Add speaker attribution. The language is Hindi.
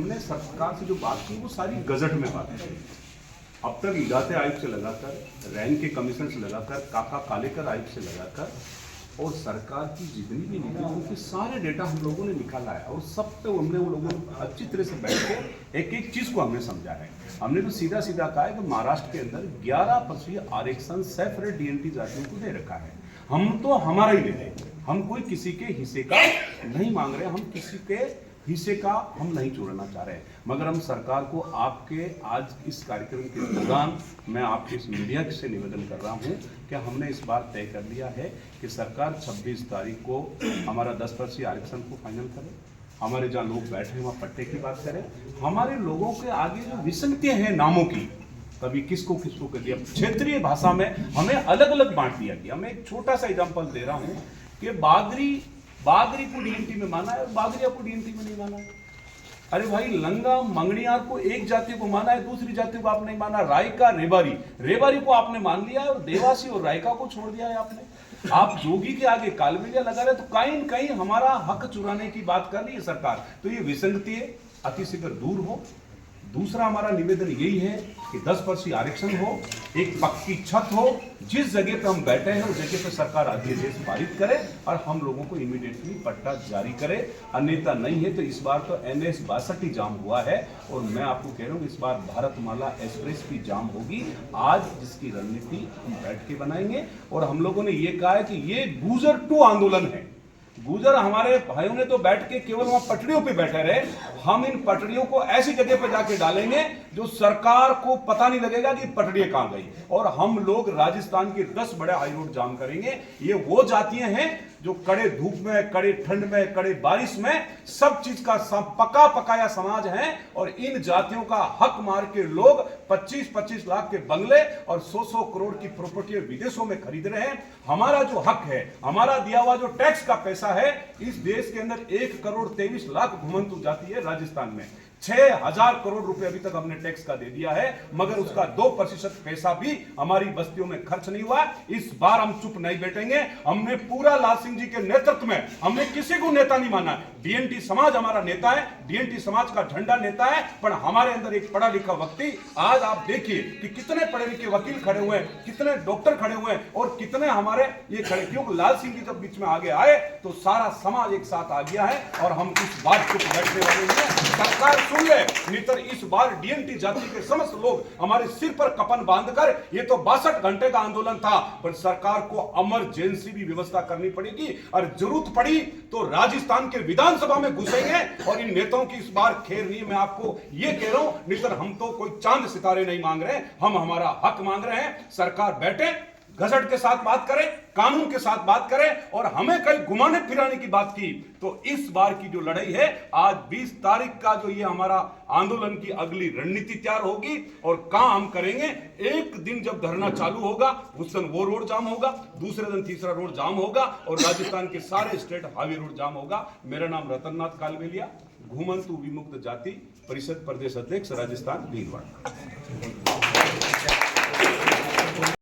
Speaker 1: हमने सरकार से जो बात की वो सारी गजट में बात की। अब तक इजाते आयुक्त से लगाकर, रैंक के कमीशन से लगाकर, काका कालेकर आयुक्त से लगाकर और सरकार की जितनी भी नीति उनके सारे डेटा हम लोगों ने निकाला है और सब पे हमने उन लोगों ने अच्छी तरह से बैठ के एक एक चीज को हमने समझा है। हमने तो सीधा सीधा कहा है कि महाराष्ट्र के अंदर 11% आरक्षण सेपरेट डीएनटी जातियों को दे रखा है। हम तो हमारा ही ले रहे, हम कोई किसी के हिस्से का नहीं मांग रहे, हम किसी के हिस्से का हम नहीं छोड़ना चाह रहे, मगर हम सरकार को आपके आज इस कार्यक्रम के दौरान मैं आपके इस मीडिया से निवेदन कर रहा हूं कि हमने इस बार तय कर लिया है कि सरकार 26 तारीख को हमारा 10% आरक्षण को फाइनल करे, हमारे जहाँ लोग बैठे हैं वहाँ पट्टे की बात करें, हमारे लोगों के आगे जो विसंगतियां हैं नामों की, कभी किसको किसको कर दिया, क्षेत्रीय भाषा में हमें अलग अलग बांट दिया गया। मैं एक छोटा सा एग्जाम्पल दे रहा हूँ कि बागरी को डीएनटी में माना है और बागरिया को डीएनटी में नहीं माना है। अरे भाई, लंगा मंगनियार को एक जाति को माना है, दूसरी जाति को आपने माना। रायका रेबारी को आपने मान लिया और देवासी और रायका को छोड़ दिया है आपने। आप जोगी के आगे कालबेलिया लगा रहे, तो कहीं न कहीं हमारा हक चुराने की बात कर रही है सरकार। तो ये विसंगति अतिशीघ्र दूर हो। दूसरा हमारा निवेदन यही है कि 10% आरक्षण हो, एक पक्की छत हो, जिस जगह पे हम बैठे हैं उस जगह पे सरकार अध्यादेश पारित करे और हम लोगों को इमीडिएटली पट्टा जारी करे। अन्यथा नहीं है तो इस बार तो NS 62 ही जाम हुआ है और मैं आपको कह रहा हूँ इस बार भारतमाला एक्सप्रेस भी जाम होगी। आज जिसकी रणनीति हम बैठ के बनाएंगे और हम लोगों ने ये कहा है कि ये गुजर 2 आंदोलन है। गुजर हमारे भाइयों ने तो बैठ के केवल वहां पटरियों पे बैठे रहे, हम इन पटरियों को ऐसी जगह पे जाके डालेंगे जो सरकार को पता नहीं लगेगा कि पटरियां कहां गई। और हम लोग राजस्थान के 10 बड़े हाई रोड जाम करेंगे। ये वो जातियां हैं जो कड़े धूप में, कड़े ठंड में, कड़े बारिश में सब चीज का पका पकाया समाज है और इन जातियों का हक मार के लोग 25-25 लाख के बंगले और 100-100 करोड़ की प्रॉपर्टी विदेशों में खरीद रहे हैं। हमारा जो हक है, हमारा दिया हुआ जो टैक्स का पैसा है, इस देश के अंदर 1 करोड़ 23 लाख घुमंतु जाति है राजस्थान में। 6000 करोड़ रुपए अभी तक हमने टैक्स का दे दिया है, मगर उसका 2% पैसा भी हमारी बस्तियों में खर्च नहीं हुआ। इस बार हम चुप नहीं बैठेंगे। हमने पूरा लाल सिंह जी के नेतृत्व में, हमने किसी को नेता नहीं माना। डीएनटी समाज हमारा नेता है, डीएनटी समाज का झंडा नेता है, पर हमारे अंदर एक पढ़ा लिखा व्यक्ति, आज आप देखिए कि कितने पढ़े लिखे वकील खड़े हुए हैं, कितने डॉक्टर खड़े हुए हैं और कितने हमारे ये खड़े, क्योंकि लाल सिंह जी जब बीच में आगे आए तो सारा समाज एक साथ आ गया है और हम इस बात चुप बैठने वाले नहीं है। सरकार सुन ले, नितर इस बार डीएनटी जाति के समस्त लोग हमारे सिर पर कफन बांधकर, ये तो 62 घंटे का आंदोलन था, पर सरकार को इमरजेंसी भी व्यवस्था करनी पड़ेगी और जरूरत पड़ी तो राजस्थान के विधानसभा में घुसेंगे और इन नेताओं की इस बार खेर नहीं। मैं आपको ये कह रहा हूं, नितर हम तो कोई चांद सितारे नहीं मांग रहे, हम हमारा हक मांग रहे हैं। सरकार बैठे, गजट के साथ बात करें, कानून के साथ बात करें और हमें कहीं घुमाने फिराने की बात की तो इस बार की जो लड़ाई है, आज 20 तारीख का जो ये हमारा आंदोलन की अगली रणनीति तैयार होगी और काम हम करेंगे। एक दिन जब धरना चालू होगा उस दिन वो रोड जाम होगा, दूसरे दिन तीसरा रोड जाम होगा और राजस्थान के सारे स्टेट हाईवे रोड जाम होगा। मेरा नाम रतननाथ कालबेलिया, घुमंतु विमुक्त जाति परिषद प्रदेश अध्यक्ष, राजस्थान भीलवाड़ा।